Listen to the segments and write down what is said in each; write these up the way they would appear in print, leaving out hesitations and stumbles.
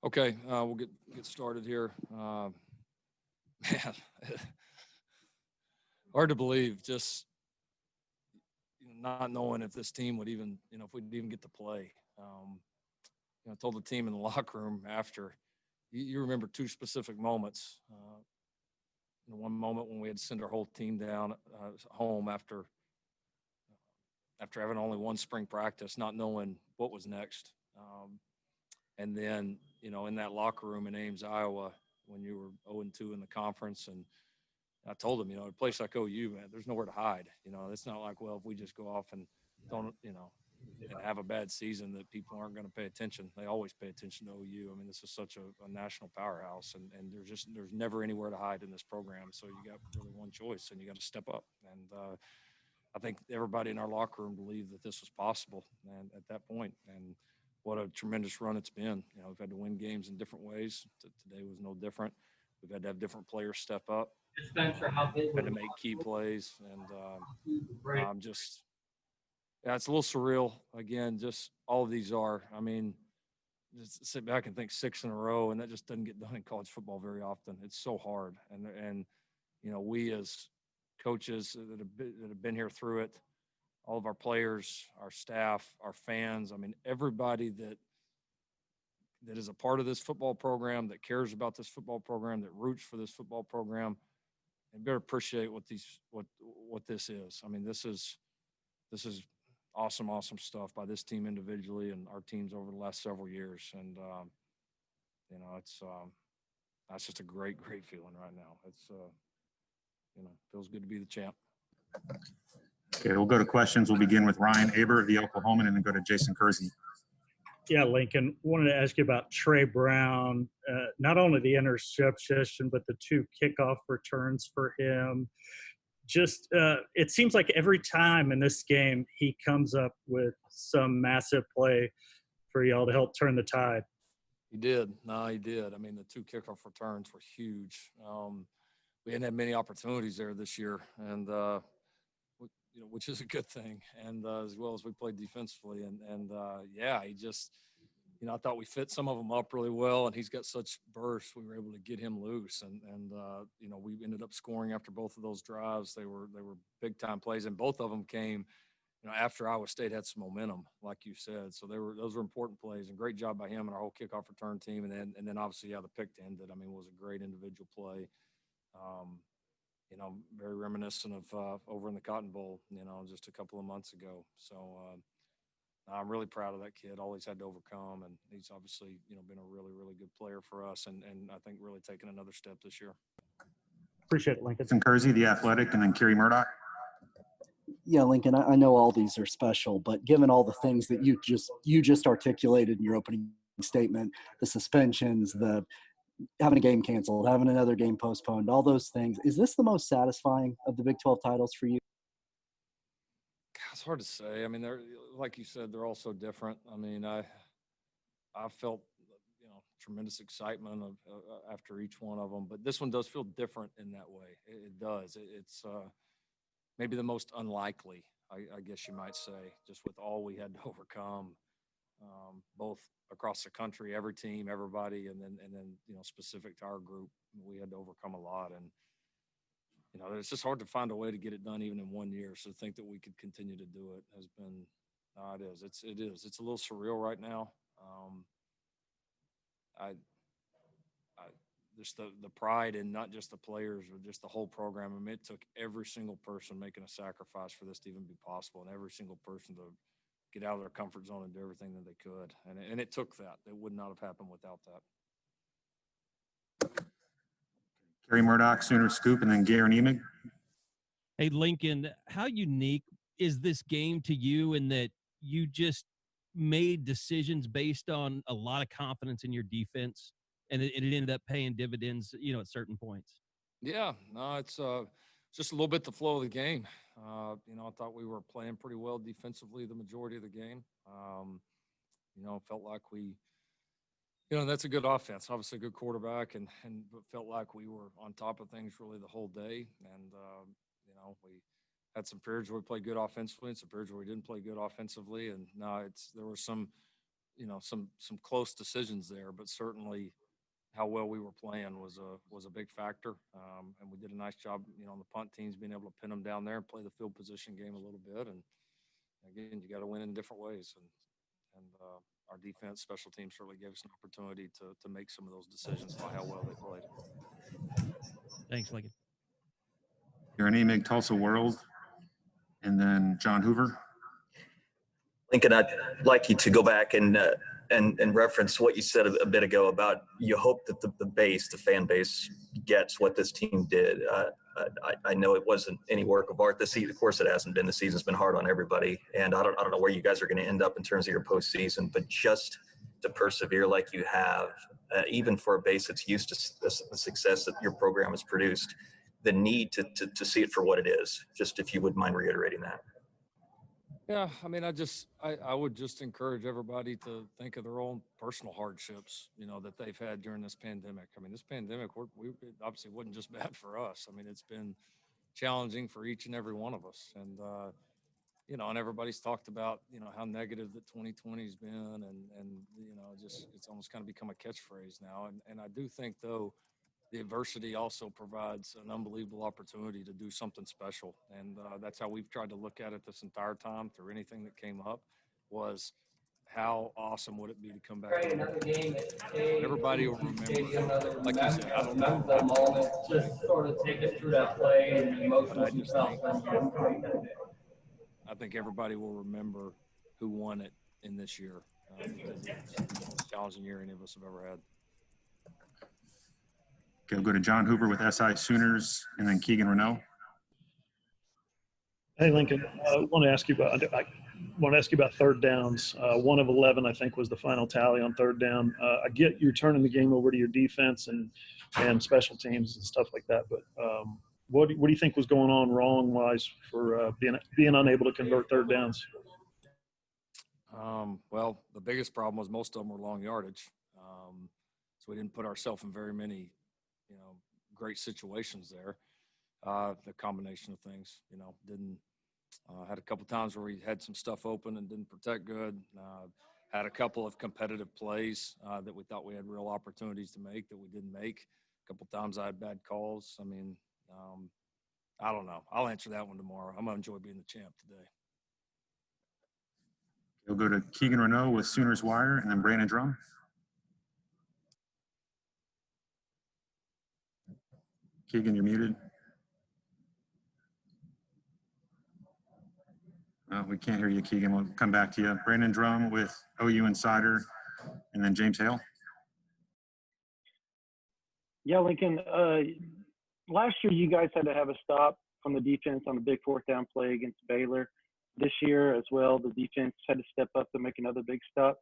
Okay, we'll get started here. Man, hard to believe. Just not knowing if this team would even, if we'd even get to play. I told the team in the locker room after. You remember two specific moments. One moment when we had to send our whole team down home after having only one spring practice, not knowing what was next. And then, in that locker room in Ames, Iowa, when you were 0-2 in the conference, and I told them, a place like OU, man, there's nowhere to hide. It's not like, well, if we just go off and don't, and have a bad season that people aren't going to pay attention. They always pay attention to OU. I mean, this is such a national powerhouse, and there's never anywhere to hide in this program. So you got really one choice, and you got to step up. And I think everybody in our locker room believed that this was possible, and at that point, and what a tremendous run it's been. We've had to win games in different ways. Today was no different. We've had to have different players step up, Spencer, how big had was to make key plays, and I'm just – yeah, it's a little surreal. Again, just all of these are. I mean, just sit back and think 6 in a row, and that just doesn't get done in college football very often. It's so hard, and we as coaches that have been here through it, all of our players, our staff, our fans. I mean, everybody that is a part of this football program, that cares about this football program, that roots for this football program, and better appreciate what this is. I mean, this is awesome stuff by this team individually and our teams over the last several years. And, it's that's just a great feeling right now. It's, feels good to be the champ. Okay, we'll go to questions. We'll begin with Ryan Aber, the Oklahoman, and then go to Jason Kersey. Yeah, Lincoln, wanted to ask you about Trey Brown, not only the interception, but the 2 kickoff returns for him. Just it seems like every time in this game he comes up with some massive play for y'all to help turn the tide. He did. No, he did. I mean, the 2 kickoff returns were huge. We hadn't had many opportunities there this year, and which is a good thing. And as well as we played defensively, and yeah, he just. I thought we fit some of them up really well, and he's got such bursts. We were able to get him loose, and we ended up scoring after both of those drives. They were big time plays, and both of them came, after Iowa State had some momentum, like you said. So those were important plays, and great job by him and our whole kickoff return team. And then obviously, the pick to end it. I mean, was a great individual play. Very reminiscent of over in the Cotton Bowl, just a couple of months ago. So. I'm really proud of that kid. All he's had to overcome, and he's obviously, been a really good player for us, and I think really taken another step this year. Appreciate it, Lincoln. Jason Kersey, the Athletic, and then Kerry Murdoch. Yeah, Lincoln, I know all these are special, but given all the things that you just articulated in your opening statement, the suspensions, the having a game canceled, having another game postponed, all those things, is this the most satisfying of the Big 12 titles for you? It's hard to say. I mean, they're like you said, they're all so different. I mean, I felt tremendous excitement after each one of them, but this one does feel different in that way. It does. It's maybe the most unlikely, I guess you might say, just with all we had to overcome, both across the country, every team, everybody, and then specific to our group, we had to overcome a lot. And it's just hard to find a way to get it done even in 1 year. So to think that we could continue to do it has been, it is. It's a little surreal right now. Just the pride in not just the players, but just the whole program. I mean, it took every single person making a sacrifice for this to even be possible, and every single person to get out of their comfort zone and do everything that they could. And it took that. It would not have happened without that. Kerry Murdoch, Sooner Scoop, and then Garen Emig. Hey, Lincoln, how unique is this game to you in that you just made decisions based on a lot of confidence in your defense, and it ended up paying dividends, at certain points? Yeah, no, it's just a little bit the flow of the game. I thought we were playing pretty well defensively the majority of the game. Felt like we – that's a good offense, obviously a good quarterback, and felt like we were on top of things really the whole day. And, we had some periods where we played good offensively and some periods where we didn't play good offensively. And there were some some close decisions there, but certainly how well we were playing was a big factor. And we did a nice job, on the punt teams being able to pin them down there and play the field position game a little bit. And again, you got to win in different ways. And our defense, special teams certainly gave us an opportunity to make some of those decisions by how well they played. Thanks, Lincoln. Your name, Tulsa World, and then John Hoover. Lincoln, I'd like you to go back and reference what you said a bit ago about you hope that the fan base gets what this team did. I know it wasn't any work of art this season. Of course, it hasn't been. The season's been hard on everybody, and I don't know where you guys are going to end up in terms of your postseason. But just to persevere like you have, even for a base that's used to the success that your program has produced, the need to see it for what it is. Just if you wouldn't mind reiterating that. Yeah, I mean, I would just encourage everybody to think of their own personal hardships, that they've had during this pandemic. I mean, this pandemic, we obviously wasn't just bad for us. I mean, it's been challenging for each and every one of us. And, and everybody's talked about, how negative that 2020 has been and just it's almost kind of become a catchphrase now. And I do think, though, the adversity also provides an unbelievable opportunity to do something special. And that's how we've tried to look at it this entire time through anything that came up was how awesome would it be to come back? Everybody will remember, like you said, I don't know. Just sort of take us through that play and the emotions you felt. I think everybody will remember who won it in this year because it's the most challenging year any of us have ever had. Okay, we'll go to John Hoover with SI Sooners, and then Keegan Renault. Hey, Lincoln. I want to ask you about third downs. 1 of 11, I think, was the final tally on third down. I get you're turning the game over to your defense and special teams and stuff like that, but what do you think was going on wrong-wise for being unable to convert third downs? Well, the biggest problem was most of them were long yardage, so we didn't put ourselves in very many great situations there. The combination of things, didn't had a couple times where we had some stuff open and didn't protect good. Had a couple of competitive plays that we thought we had real opportunities to make that we didn't make. A couple times I had bad calls. I mean, I don't know. I'll answer that one tomorrow. I'm gonna enjoy being the champ today. We'll go to Keegan Renault with Sooners Wire, and then Brandon Drum. Keegan, you're muted. We can't hear you, Keegan. We'll come back to you. Brandon Drum with OU Insider, and then James Hale. Yeah, Lincoln. Last year, you guys had to have a stop from the defense on a big fourth down play against Baylor. This year as well, the defense had to step up to make another big stop.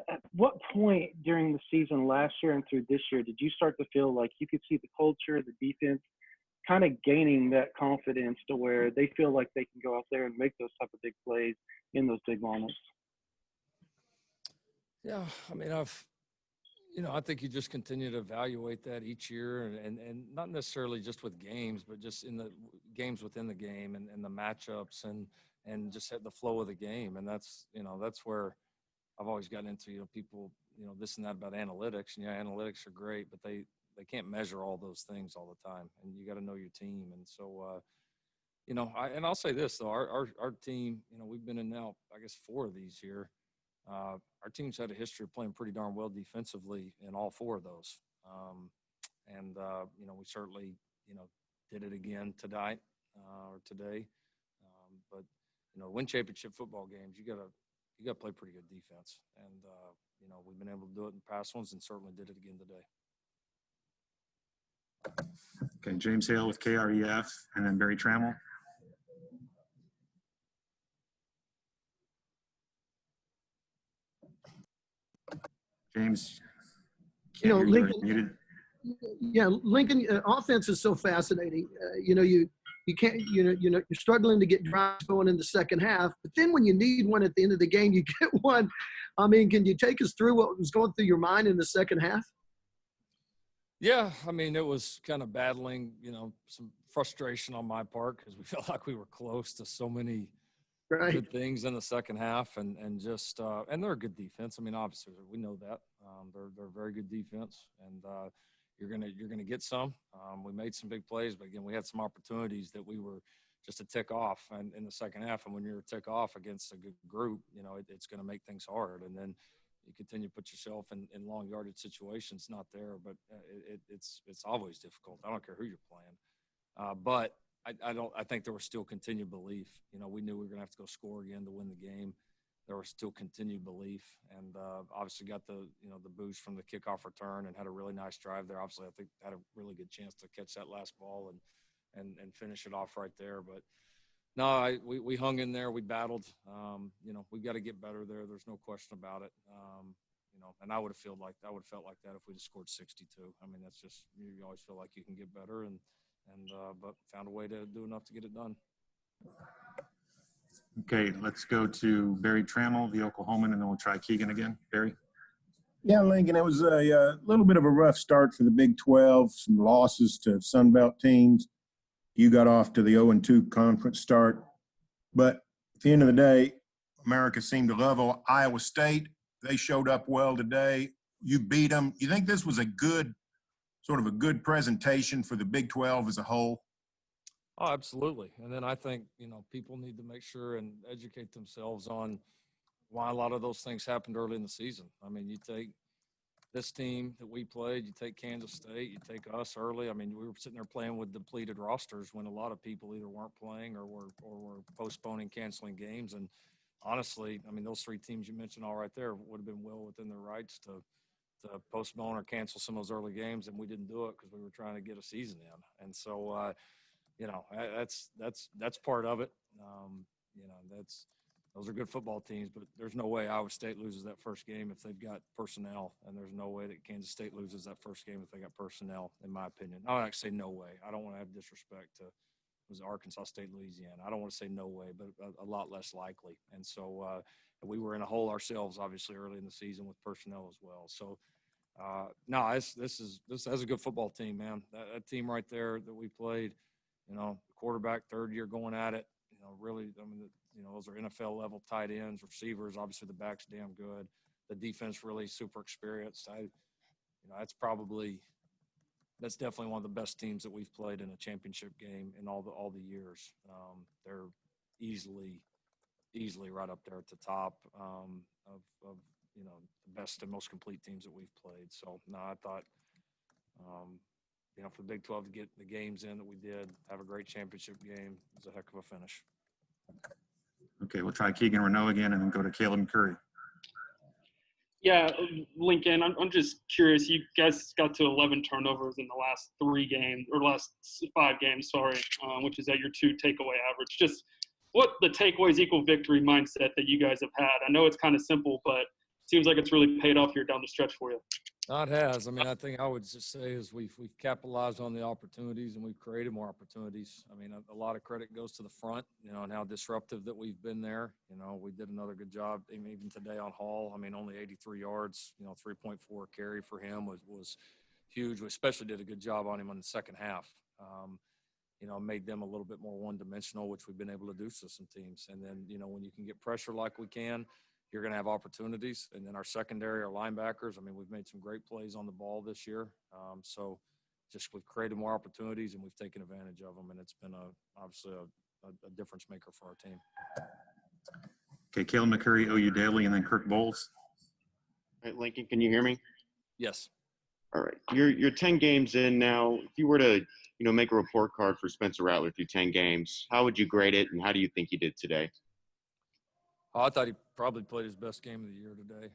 At what point during the season last year and through this year did you start to feel like you could see the culture, the defense, kind of gaining that confidence to where they feel like they can go out there and make those type of big plays in those big moments? Yeah, I mean, I think you just continue to evaluate that each year and not necessarily just with games, but just in the games within the game and the matchups and just the flow of the game. And that's where I've always gotten into, people, this and that about analytics. And analytics are great, but they can't measure all those things all the time. And you got to know your team. And so, I'll say this though, our team, we've been in now, I guess 4 of these here. Our team's had a history of playing pretty darn well defensively in all 4 of those. We certainly, did it again tonight or today. But win championship football games, you got to play pretty good defense. And, we've been able to do it in past ones and certainly did it again today. Okay, James Hale with KREF, and then Barry Trammell. James, Lincoln. Muted. Yeah, Lincoln. Offense is so fascinating. You can't. You're struggling to get drives going in the second half, but then when you need one at the end of the game, you get one. I mean, can you take us through what was going through your mind in the second half? Yeah, I mean, it was kind of battling, some frustration on my part because we felt like we were close to so many Right. good things in the second half, and just and they're a good defense. I mean, obviously we know that they're a very good defense, and you're gonna get some. We made some big plays, but again, we had some opportunities that we were just a tick off, and in the second half. And when you're a tick off against a good group, it's going to make things hard, and then you continue to put yourself in long yardage situations. Not there, but it's always difficult. I don't care who you're playing, but I think there was still continued belief. We knew we were going to have to go score again to win the game. There was still continued belief, and obviously got the boost from the kickoff return and had a really nice drive there. Obviously, I think had a really good chance to catch that last ball and finish it off right there. But no, we hung in there. We battled. We've got to get better there. There's no question about it. And I would have felt like that if we just scored 62. I mean, that's just, you always feel like you can get better, but found a way to do enough to get it done. Okay, let's go to Barry Trammell, the Oklahoman, and then we'll try Keegan again. Barry? Yeah, Lincoln, it was a little bit of a rough start for the Big 12, some losses to Sunbelt teams. You got off to the 0-2 conference start. But at the end of the day, America seemed to love Iowa State. They showed up well today. You beat them. You think this was a good presentation for the Big 12 as a whole? Oh, absolutely. And then I think, people need to make sure and educate themselves on why a lot of those things happened early in the season. I mean, you take this team that we played, you take Kansas State, you take us early. I mean, we were sitting there playing with depleted rosters when a lot of people either weren't playing or were postponing, canceling games. And honestly, I mean, those three teams you mentioned all right there would have been well within their rights to postpone or cancel some of those early games, and we didn't do it because we were trying to get a season in. And so, that's part of it. Those are good football teams, but there's no way Iowa State loses that first game if they've got personnel, and there's no way that Kansas State loses that first game if they got personnel, in my opinion. I would actually say no way. I don't want to have disrespect to Arkansas State, Louisiana. I don't want to say no way, but a lot less likely. And so we were in a hole ourselves, obviously, early in the season with personnel as well. So, this has a good football team, man. That team right there that we played, quarterback, third year going at it, really, I mean, those are NFL level tight ends, receivers. Obviously, the back's damn good. The defense really super experienced. That's definitely one of the best teams that we've played in a championship game in all the years. They're easily right up there at the top of the best and most complete teams that we've played. So no, I thought for the Big 12 to get the games in that we did, have a great championship game, was a heck of a finish. Okay, we'll try Keegan Renault again and then go to Caleb McCurry. Yeah, Lincoln, I'm just curious. You guys got to 11 turnovers in the last 5 games, which is at your 2 takeaway average. Just what the takeaways equal victory mindset that you guys have had. I know it's kind of simple, but it seems like it's really paid off here down the stretch for you. No, it has. I mean, I think I would just say is we've capitalized on the opportunities and we've created more opportunities. I mean, a lot of credit goes to the front, and how disruptive that we've been there. We did another good job even today on Hall. I mean, only 83 yards, 3.4 carry for him was huge. We especially did a good job on him in the second half. Made them a little bit more one-dimensional, which we've been able to do to some teams. And then, when you can get pressure like we can, you're going to have opportunities. And then our secondary, our linebackers, I mean, we've made some great plays on the ball this year. So just we've created more opportunities and we've taken advantage of them. And it's been obviously a difference maker for our team. Okay, Caleb McCurry, OU Daily, and then Kirk Bowles. All right, Lincoln, can you hear me? Yes. All right. You're 10 games in now. If you were to, make a report card for Spencer Rattler through 10 games, how would you grade it and how do you think he did today? I thought he probably played his best game of the year today.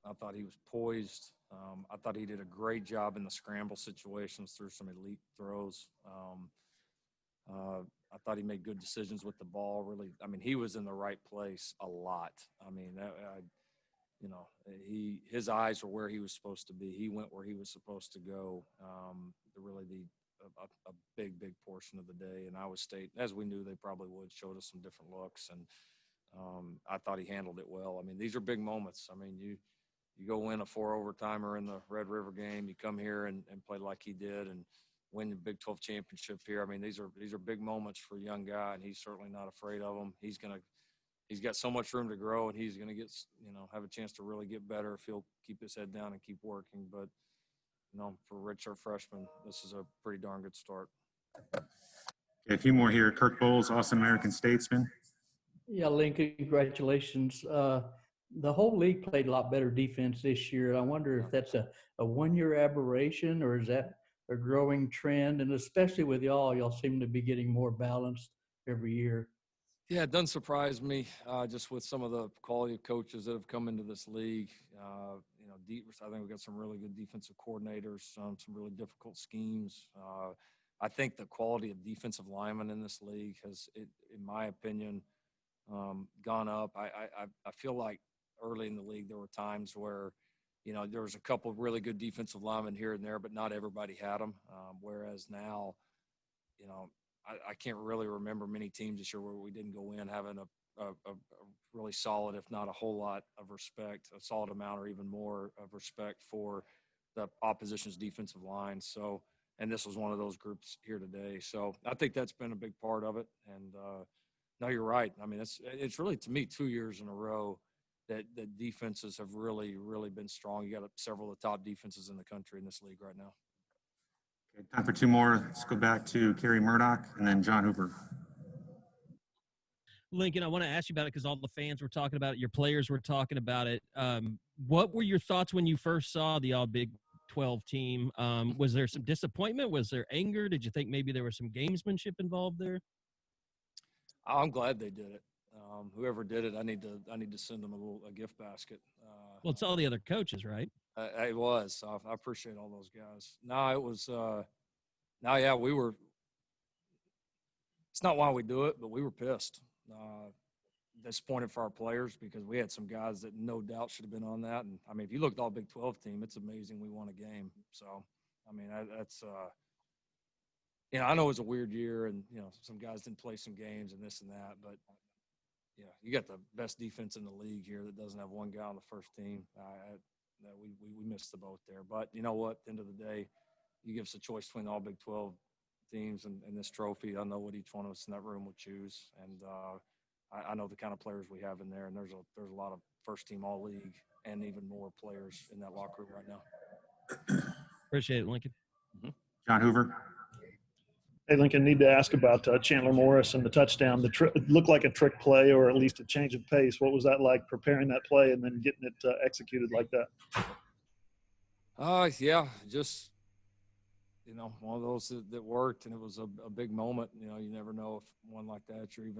I thought he was poised. I thought he did a great job in the scramble situations, through some elite throws. I thought he made good decisions with the ball. Really, I mean, he was in the right place a lot. I mean, his eyes were where he was supposed to be. He went where he was supposed to go. A big portion of the day. And Iowa State, as we knew they probably would, showed us some different looks. And I thought he handled it well. I mean, these are big moments. I mean, you go win a 4 overtimer in the Red River game, you come here and play like he did, and win the Big 12 championship here. I mean, these are big moments for a young guy, and he's certainly not afraid of them. He's got so much room to grow, and he's gonna get, have a chance to really get better if he'll keep his head down and keep working. But for redshirt freshman, this is a pretty darn good start. Okay, a few more here. Kirk Bowles, Austin American Statesman. Yeah, Lincoln, congratulations. The whole league played a lot better defense this year. I wonder if that's a one-year aberration, or is that a growing trend? And especially with y'all seem to be getting more balanced every year. Yeah, it doesn't surprise me just with some of the quality of coaches that have come into this league. I think we've got some really good defensive coordinators, some really difficult schemes. I think the quality of defensive linemen in this league has, in my opinion, gone up. I feel like early in the league there were times where, there was a couple of really good defensive linemen here and there, but not everybody had them. Whereas now, I can't really remember many teams this year where we didn't go in having a really solid, if not a whole lot of respect, a solid amount or even more of respect for the opposition's defensive line. So, and this was one of those groups here today. So I think that's been a big part of it. And no, you're right. I mean, it's really, to me, 2 years in a row that defenses have really, really been strong. You got several of the top defenses in the country in this league right now. Okay, time for two more. Let's go back to Kerry Murdoch and then John Hoover. Lincoln, I want to ask you about it because all the fans were talking about it. Your players were talking about it. What were your thoughts when you first saw the All Big 12 team? Was there some disappointment? Was there anger? Did you think maybe there was some gamesmanship involved there? I'm glad they did it. Whoever did it, I need to send them a gift basket. Well, it's all the other coaches, right? It was. I appreciate all those guys. No, it was. No, yeah, we were. It's not why we do it, but we were pissed, disappointed for our players because we had some guys that no doubt should have been on that. And I mean, if you look at the All Big 12 team, it's amazing we won a game. So, I mean, that's. I know it was a weird year, and some guys didn't play some games and this and that, but. You got the best defense in the league here that doesn't have one guy on the first team. We missed the boat there. But you know what? At the end of the day, you give us a choice between all Big 12 teams and this trophy. I know what each one of us in that room would choose. And I know the kind of players we have in there. And there's a lot of first-team all-league and even more players in that locker room right now. Appreciate it, Lincoln. Mm-hmm. John Hoover. Hey, Lincoln, need to ask about Chandler Morris and the touchdown. It looked like a trick play or at least a change of pace. What was that like, preparing that play and then getting it executed like that? Yeah, just, one of those that worked, and it was a big moment. You never know if one like that, you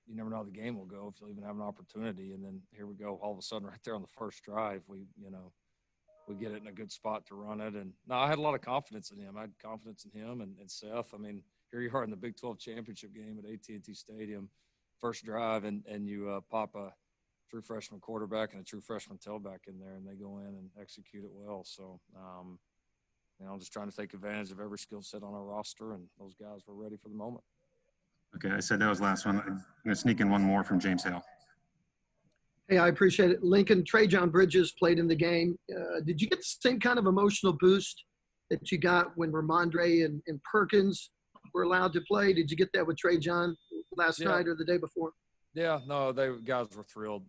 never know how the game will go, if you'll even have an opportunity. And then here we go, all of a sudden right there on the first drive, we get it in a good spot to run it. And no, I had a lot of confidence in him. I had confidence in him and Seth. I mean, here you are in the Big 12 championship game at AT&T Stadium, first drive, and you pop a true freshman quarterback and a true freshman tailback in there, and they go in and execute it well. So, I'm just trying to take advantage of every skill set on our roster, and those guys were ready for the moment. Okay, I said that was the last one. I'm going to sneak in one more from James Hale. Hey, I appreciate it. Lincoln, Trajan Bridges played in the game. Did you get the same kind of emotional boost that you got when Ramondre and Perkins were allowed to play? Did you get that with Trajan last night or the day before? Yeah, no, guys were thrilled.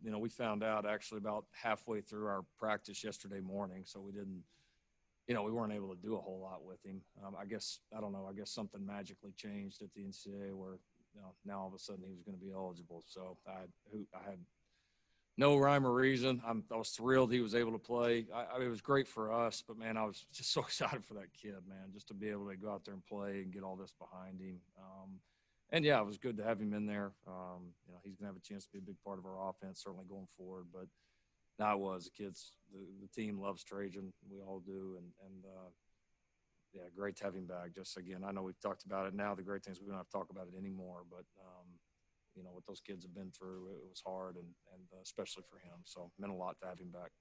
We found out actually about halfway through our practice yesterday morning, so we didn't, we weren't able to do a whole lot with him. I guess something magically changed at the NCAA where, now all of a sudden he was going to be eligible. So I had no rhyme or reason. I was thrilled he was able to play. It was great for us, but man, I was just so excited for that kid, man, just to be able to go out there and play and get all this behind him. And yeah, it was good to have him in there. He's gonna have a chance to be a big part of our offense, certainly going forward. But now the kids, the team loves Trajan. We all do, and yeah, great to have him back. Just again, I know we've talked about it now. The great thing is we don't have to talk about it anymore, but. What those kids have been through, it was hard, and especially for him. So it meant a lot to have him back.